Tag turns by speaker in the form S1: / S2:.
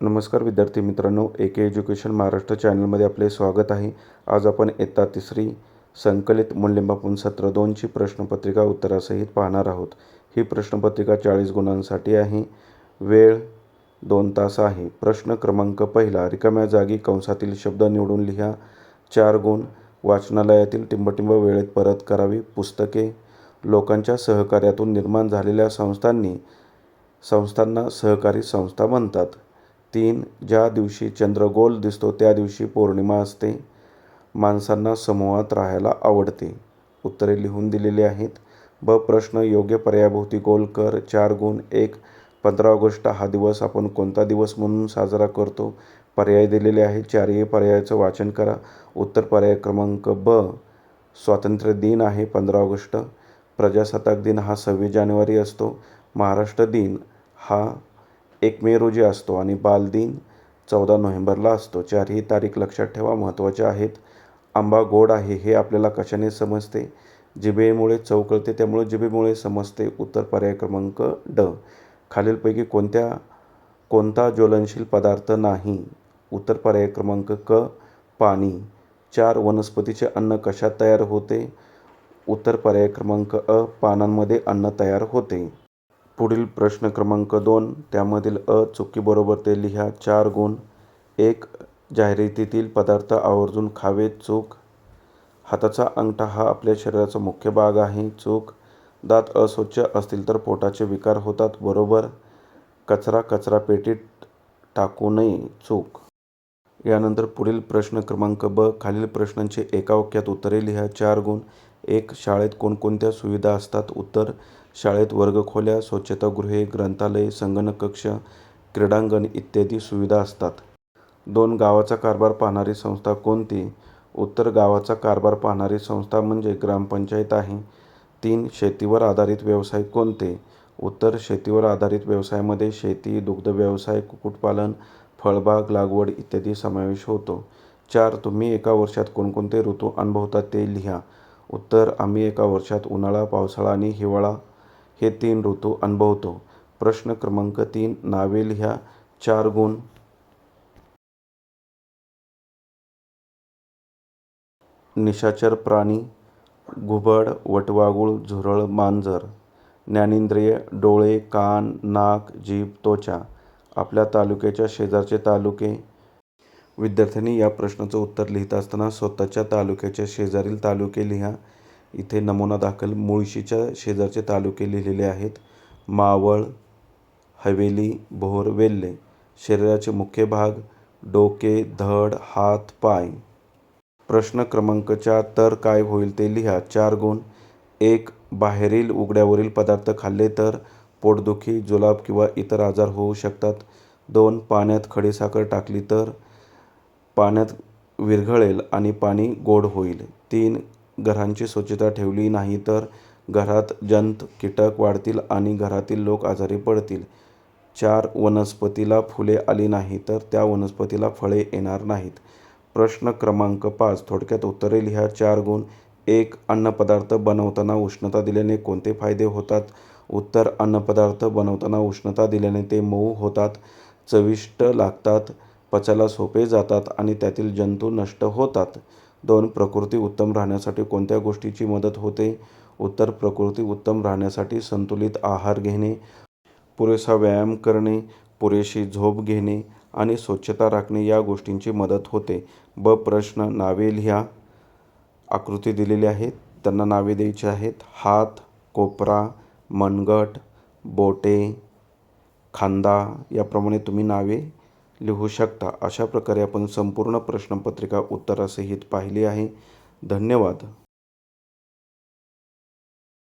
S1: नमस्कार विद्यार्थी मित्रांनो, एके एज्युकेशन महाराष्ट्र चॅनलमध्ये आपले स्वागत आहे. आज आपण इयत्ता तिसरी संकलित मूल्यमापन सत्र 2ची प्रश्नपत्रिका उत्तरासहित पाहणार आहोत. ही प्रश्नपत्रिका 40 गुणांसाठी आहे. वेळ 2 तास आहे. प्रश्न क्रमांक पहिला, रिकाम्या जागी कंसातील शब्द निवडून लिहा. 4 गुण. वाचनालयातील टिंबटिंब वेळेत परत करावी. पुस्तके. लोकांच्या सहकार्यातून निर्माण झालेल्या संस्थांना सहकारी संस्था म्हणतात. 3. ज्या दिवशी चंद्र गोल दिसतो त्या दिवशी पौर्णिमा असते. माणसांना समूहात राहायला आवडते. उत्तरे लिहून दिलेली आहेत. ब. प्रश्न योग्य पर्यायाभोवती गोल कर. 4 गुण. 1. 15 ऑगस्ट हा दिवस आपण कोणता दिवस म्हणून साजरा करतो? पर्याय दिलेले आहेत. 4ही पर्यायाचं वाचन करा. उत्तर पर्याय क्रमांक ब. स्वातंत्र्य दिन आहे 15 ऑगस्ट. प्रजासत्ताक दिन हा 26 जानेवारी असतो. महाराष्ट्र दिन हा 1 मे रोजी असतो आणि बालदिन 14 नोव्हेंबरला असतो. 4ही तारीख लक्षात ठेवा, महत्त्वाच्या आहेत. आंबा गोड आहे हे आपल्याला कशाने समजते? जिभेमुळे चव कळते, त्यामुळे जिभेमुळे समजते. उत्तर पर्याय क्रमांक ड. खालीलपैकी कोणता ज्वलनशील पदार्थ नाही? उत्तर पर्याय क्रमांक क. पाणी. 4. वनस्पतीचे अन्न कशात तयार होते? उत्तर पर्याय क्रमांक अ. पानांमध्ये अन्न तयार होते. पुढील प्रश्न क्रमांक 2, त्यामधील अ चुकी बरोबर ते लिहा. 4 गुण. 1. जाहिरातीतील पदार्थ आवर्जून खावेत. चूक. हाताचा अंगठा हा आपल्या शरीराचा मुख्य भाग आहे. चूक. दात अस्वच्छ असतील तर पोटाचे विकार होतात. बरोबर. कचरा पेटीत टाकू नये. चूक. यानंतर पुढील प्रश्न क्रमांक ब. खालील प्रश्नांची एका वाक्यात उत्तरे लिहा. 4 गुण. 1. शाळेत कोणकोणत्या सुविधा असतात? उत्तर. शाळेत वर्गखोल्या, स्वच्छतागृहे, ग्रंथालय, संगणक कक्ष, क्रीडांगण इत्यादी सुविधा असतात. 2. गावाचा कारभार पाहणारी संस्था कोणती? उत्तर. गावाचा कारभार पाहणारी संस्था म्हणजे ग्रामपंचायत आहे. 3. शेतीवर आधारित व्यवसाय कोणते? उत्तर. शेतीवर आधारित व्यवसायामध्ये शेती, दुग्ध व्यवसाय, कुक्कुटपालन, फळबाग लागवड इत्यादी समावेश होतो. 4. तुम्ही एका वर्षात कोणकोणते ऋतू अनुभवता ते लिहा. उत्तर. आम्ही एका वर्षात उन्हाळा, पावसाळा आणि हिवाळा हे 3 ऋतू अनुभवतो. प्रश्न क्रमांक 3, नावे लिहा. 4 गुण. निशाचर प्राणी. घुबड, वटवाघूळ, झुरळ, मांजर. ज्ञानेंद्रिय: डोळे, कान, नाक, जीभ, त्वचा. आपल्या तालुक्याच्या शेजारचे तालुके. विद्यार्थ्यांनी या प्रश्नाचं उत्तर लिहित असताना स्वतःच्या तालुक्याच्या शेजारील तालुके लिहा. इथे नमुना दाखल मुळशीच्या शेजारचे तालुके लिहिलेले आहेत. मावळ, हवेली, भोर, वेल्हे. शरीराचे मुख्य भाग: डोके, धड, हात, पाय. प्रश्न क्रमांक 4, तर काय होईल ते लिहा. 4 गुण. 1. बाहेरील उघड्यावरील पदार्थ खाल्ले तर पोटदुखी, जुलाब किंवा इतर आजार होऊ शकतात. 2. पाण्यात खडीसाखर टाकली तर पाण्यात विरघळेल आणि पाणी गोड होईल. 3. घरांची स्वच्छता ठेवली नाही तर घरात जंत, कीटक वाढतील आणि घरातील लोक आजारी पडतील. 4. वनस्पतीला फुले आली नाही तर त्या वनस्पतीला फळे येणार नाहीत. प्रश्न क्रमांक 5, थोडक्यात उत्तरे लिहा. 4 गुण. 1. अन्नपदार्थ बनवताना उष्णता दिल्याने कोणते फायदे होतात? उत्तर. अन्नपदार्थ बनवताना उष्णता दिल्याने ते मऊ होतात, चविष्ट लागतात, पचायला सोपे जातात आणि त्यातील जंतू नष्ट होतात. 2. प्रकृती उत्तम राहण्यासाठी कोणत्या गोष्टीची मदत होते? उत्तर. प्रकृती उत्तम राहण्यासाठी संतुलित आहार घेणे, पुरेसा व्यायाम करणे, पुरेशी झोप घेणे आणि स्वच्छता राखणे या गोष्टींची मदत होते. ब. प्रश्न. नावे लिहा. आकृती दिलेली आहेत, त्यांना नावे द्यायची आहेत. हात, कोपरा, मनगट, बोटे, खांदा याप्रमाणे तुम्ही नावे लिहू शकता. अशा प्रकारे आपण संपूर्ण प्रश्नपत्रिका उत्तरासहित पाहिली आहे. धन्यवाद.